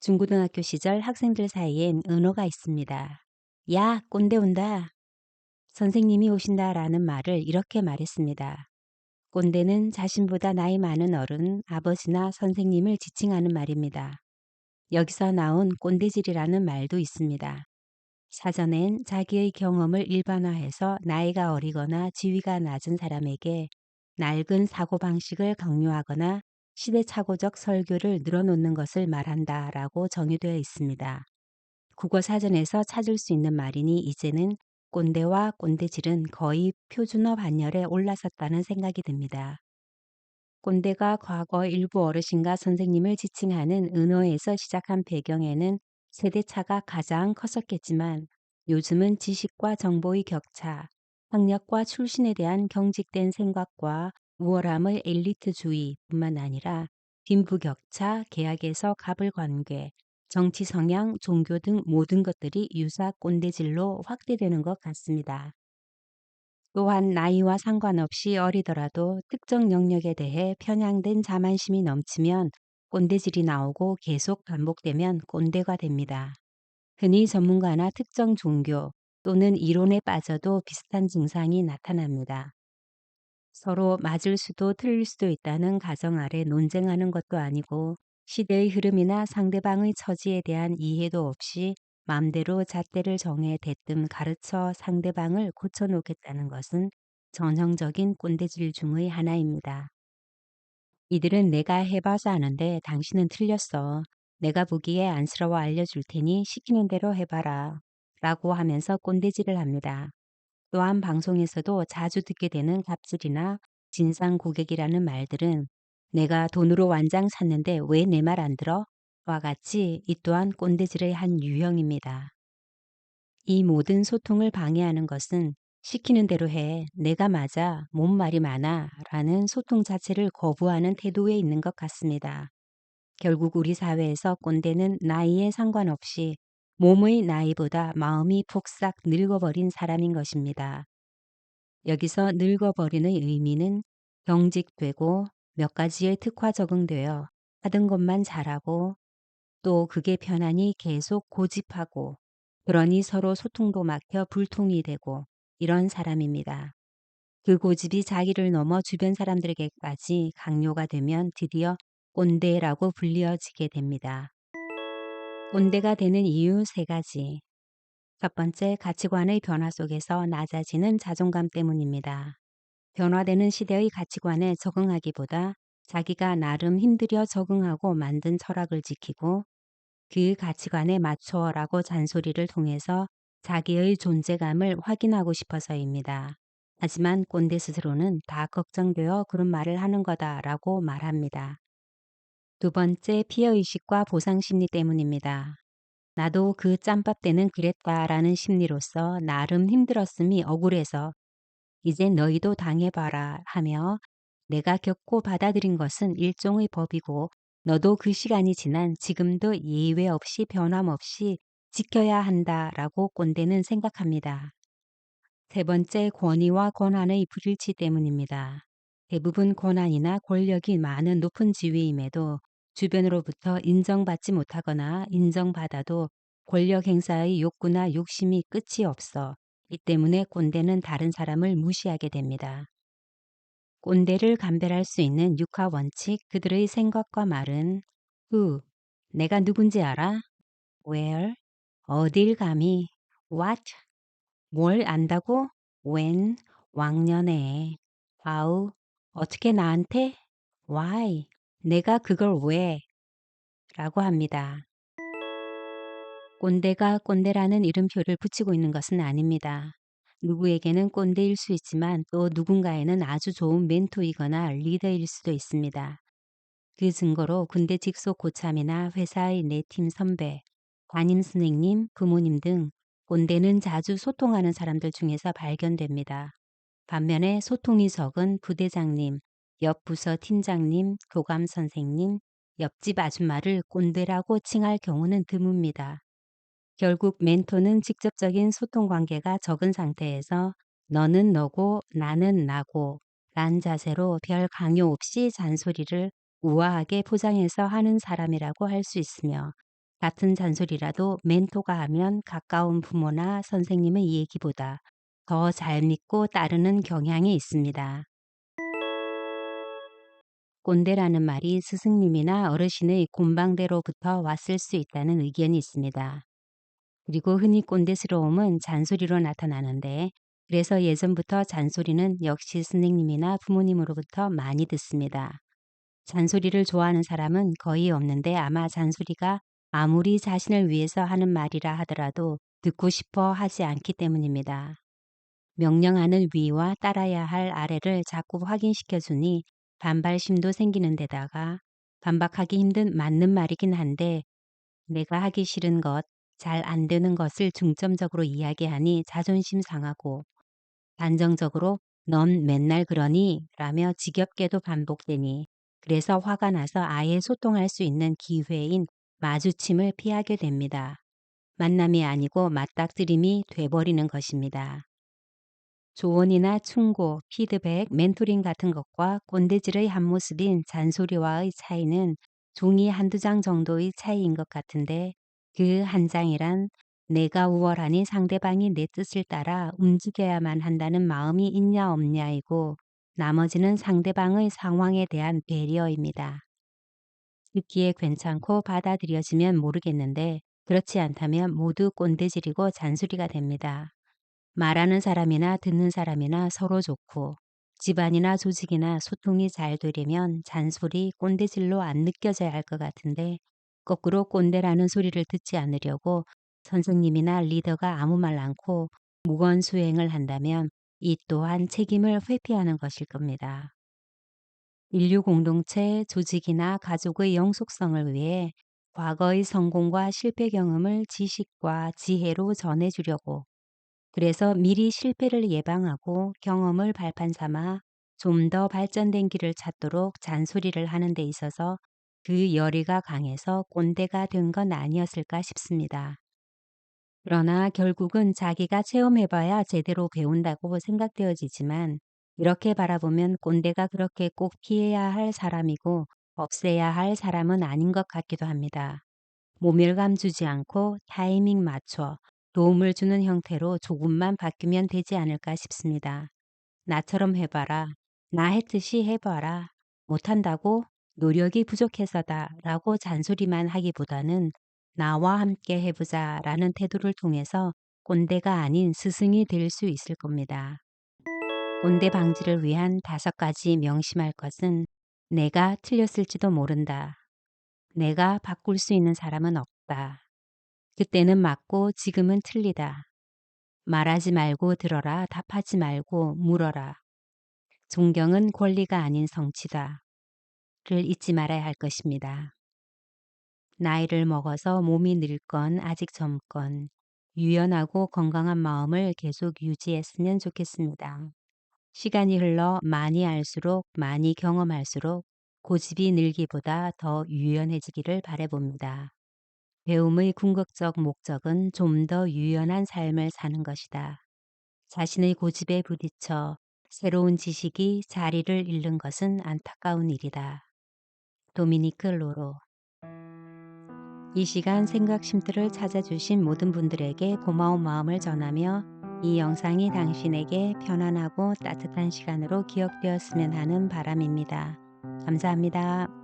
중고등학교 시절 학생들 사이엔 은어가 있습니다. 야, 꼰대 온다. 선생님이 오신다라는 말을 이렇게 말했습니다. 꼰대는 자신보다 나이 많은 어른, 아버지나 선생님을 지칭하는 말입니다. 여기서 나온 꼰대질이라는 말도 있습니다. 사전엔 자기의 경험을 일반화해서 나이가 어리거나 지위가 낮은 사람에게 낡은 사고방식을 강요하거나 시대착오적 설교를 늘어놓는 것을 말한다라고 정의되어 있습니다. 국어사전에서 찾을 수 있는 말이니 이제는 꼰대와 꼰대질은 거의 표준어 반열에 올라섰다는 생각이 듭니다. 꼰대가 과거 일부 어르신과 선생님을 지칭하는 은어에서 시작한 배경에는 세대차가 가장 컸었겠지만 요즘은 지식과 정보의 격차, 학력과 출신에 대한 경직된 생각과 우월함의 엘리트주의뿐만 아니라 빈부격차, 계약에서 갑을 관계, 정치 성향, 종교 등 모든 것들이 유사 꼰대질로 확대되는 것 같습니다. 또한 나이와 상관없이 어리더라도 특정 영역에 대해 편향된 자만심이 넘치면 꼰대질이 나오고 계속 반복되면 꼰대가 됩니다. 흔히 전문가나 특정 종교 또는 이론에 빠져도 비슷한 증상이 나타납니다. 서로 맞을 수도 틀릴 수도 있다는 가정 아래 논쟁하는 것도 아니고 시대의 흐름이나 상대방의 처지에 대한 이해도 없이 맘대로 잣대를 정해 대뜸 가르쳐 상대방을 고쳐놓겠다는 것은 전형적인 꼰대질 중의 하나입니다. 이들은 내가 해봐서 아는데 당신은 틀렸어. 내가 보기에 안쓰러워 알려줄 테니 시키는 대로 해봐라. 라고 하면서 꼰대질을 합니다. 또한 방송에서도 자주 듣게 되는 갑질이나 진상 고객이라는 말들은 내가 돈으로 완장 샀는데 왜 내 말 안 들어? 와 같이 이 또한 꼰대질의 한 유형입니다. 이 모든 소통을 방해하는 것은 시키는 대로 해, 내가 맞아, 뭔 말이 많아 라는 소통 자체를 거부하는 태도에 있는 것 같습니다. 결국 우리 사회에서 꼰대는 나이에 상관없이 몸의 나이보다 마음이 폭삭 늙어버린 사람인 것입니다. 여기서 늙어버리는 의미는 경직되고 몇 가지의 특화 적응되어 하던 것만 잘하고 또 그게 편하니 계속 고집하고 그러니 서로 소통도 막혀 불통이 되고 이런 사람입니다. 그 고집이 자기를 넘어 주변 사람들에게까지 강요가 되면 드디어 꼰대라고 불리어지게 됩니다. 꼰대가 되는 이유 세 가지. 첫 번째, 가치관의 변화 속에서 낮아지는 자존감 때문입니다. 변화되는 시대의 가치관에 적응하기보다 자기가 나름 힘들여 적응하고 만든 철학을 지키고 그 가치관에 맞춰라고 잔소리를 통해서 자기의 존재감을 확인하고 싶어서입니다. 하지만 꼰대 스스로는 다 걱정되어 그런 말을 하는 거다라고 말합니다. 두 번째, 피해의식과 보상심리 때문입니다. 나도 그 짬밥 때는 그랬다라는 심리로서 나름 힘들었음이 억울해서 이제 너희도 당해봐라 하며 내가 겪고 받아들인 것은 일종의 법이고 너도 그 시간이 지난 지금도 예외 없이 변함없이 지켜야 한다라고 꼰대는 생각합니다. 세 번째, 권위와 권한의 불일치 때문입니다. 대부분 권한이나 권력이 많은 높은 지위임에도 주변으로부터 인정받지 못하거나 인정받아도 권력 행사의 욕구나 욕심이 끝이 없어 이 때문에 꼰대는 다른 사람을 무시하게 됩니다. 꼰대를 감별할 수 있는 육하 원칙, 그들의 생각과 말은 who, 내가 누군지 알아? where, 어딜 감히? what, 뭘 안다고? when, 왕년에. how, 어떻게 나한테? why, 내가 그걸 왜? 라고 합니다. 꼰대가 꼰대라는 이름표를 붙이고 있는 것은 아닙니다. 누구에게는 꼰대일 수 있지만 또 누군가에는 아주 좋은 멘토이거나 리더일 수도 있습니다. 그 증거로 군대 직속 고참이나 회사의 내 팀 선배, 담임 선생님, 부모님 등 꼰대는 자주 소통하는 사람들 중에서 발견됩니다. 반면에 소통이 적은 부대장님, 옆 부서 팀장님, 교감 선생님, 옆집 아줌마를 꼰대라고 칭할 경우는 드뭅니다. 결국 멘토는 직접적인 소통 관계가 적은 상태에서 너는 너고 나는 나고 란 자세로 별 강요 없이 잔소리를 우아하게 포장해서 하는 사람이라고 할 수 있으며 같은 잔소리라도 멘토가 하면 가까운 부모나 선생님의 얘기보다 더 잘 믿고 따르는 경향이 있습니다. 꼰대라는 말이 스승님이나 어르신의 곤방대로부터 왔을 수 있다는 의견이 있습니다. 그리고 흔히 꼰대스러움은 잔소리로 나타나는데, 그래서 예전부터 잔소리는 역시 스승님이나 부모님으로부터 많이 듣습니다. 잔소리를 좋아하는 사람은 거의 없는데, 아마 잔소리가 아무리 자신을 위해서 하는 말이라 하더라도 듣고 싶어 하지 않기 때문입니다. 명령하는 위와 따라야 할 아래를 자꾸 확인시켜 주니 반발심도 생기는 데다가, 반박하기 힘든 맞는 말이긴 한데 내가 하기 싫은 것, 잘 안 되는 것을 중점적으로 이야기하니 자존심 상하고, 단정적으로 넌 맨날 그러니 라며 지겹게도 반복되니, 그래서 화가 나서 아예 소통할 수 있는 기회인 마주침을 피하게 됩니다. 만남이 아니고 맞닥뜨림이 돼버리는 것입니다. 조언이나 충고, 피드백, 멘토링 같은 것과 꼰대질의 한 모습인 잔소리와의 차이는 종이 한두 장 정도의 차이인 것 같은데, 그 한 장이란 내가 우월하니 상대방이 내 뜻을 따라 움직여야만 한다는 마음이 있냐 없냐이고, 나머지는 상대방의 상황에 대한 배려입니다. 듣기에 괜찮고 받아들여지면 모르겠는데, 그렇지 않다면 모두 꼰대질이고 잔소리가 됩니다. 말하는 사람이나 듣는 사람이나 서로 좋고, 집안이나 조직이나 소통이 잘 되려면 잔소리, 꼰대질로 안 느껴져야 할 것 같은데, 거꾸로 꼰대라는 소리를 듣지 않으려고 선생님이나 리더가 아무 말 않고 무건 수행을 한다면 이 또한 책임을 회피하는 것일 겁니다. 인류 공동체, 조직이나 가족의 영속성을 위해 과거의 성공과 실패 경험을 지식과 지혜로 전해주려고, 그래서 미리 실패를 예방하고 경험을 발판 삼아 좀 더 발전된 길을 찾도록 잔소리를 하는 데 있어서 그 열의가 강해서 꼰대가 된 건 아니었을까 싶습니다. 그러나 결국은 자기가 체험해봐야 제대로 배운다고 생각되어지지만, 이렇게 바라보면 꼰대가 그렇게 꼭 피해야 할 사람이고 없애야 할 사람은 아닌 것 같기도 합니다. 모멸감 주지 않고 타이밍 맞춰 도움을 주는 형태로 조금만 바뀌면 되지 않을까 싶습니다. 나처럼 해봐라. 나 했듯이 해봐라. 못한다고? 노력이 부족해서다 라고 잔소리만 하기보다는 나와 함께 해보자 라는 태도를 통해서 꼰대가 아닌 스승이 될 수 있을 겁니다. 꼰대 방지를 위한 5가지 명심할 것은: 내가 틀렸을지도 모른다. 내가 바꿀 수 있는 사람은 없다. 그때는 맞고 지금은 틀리다. 말하지 말고 들어라. 답하지 말고 물어라. 존경은 권리가 아닌 성취다. 를 잊지 말아야 할 것입니다. 나이를 먹어서 몸이 늙건 아직 젊건 유연하고 건강한 마음을 계속 유지했으면 좋겠습니다. 시간이 흘러 많이 알수록, 많이 경험할수록 고집이 늘기보다 더 유연해지기를 바라봅니다. 배움의 궁극적 목적은 좀 더 유연한 삶을 사는 것이다. 자신의 고집에 부딪혀 새로운 지식이 자리를 잃는 것은 안타까운 일이다. 도미니크 로로. 이 시간 생각 쉼들을 찾아주신 모든 분들에게 고마운 마음을 전하며, 이 영상이 당신에게 편안하고 따뜻한 시간으로 기억되었으면 하는 바람입니다. 감사합니다.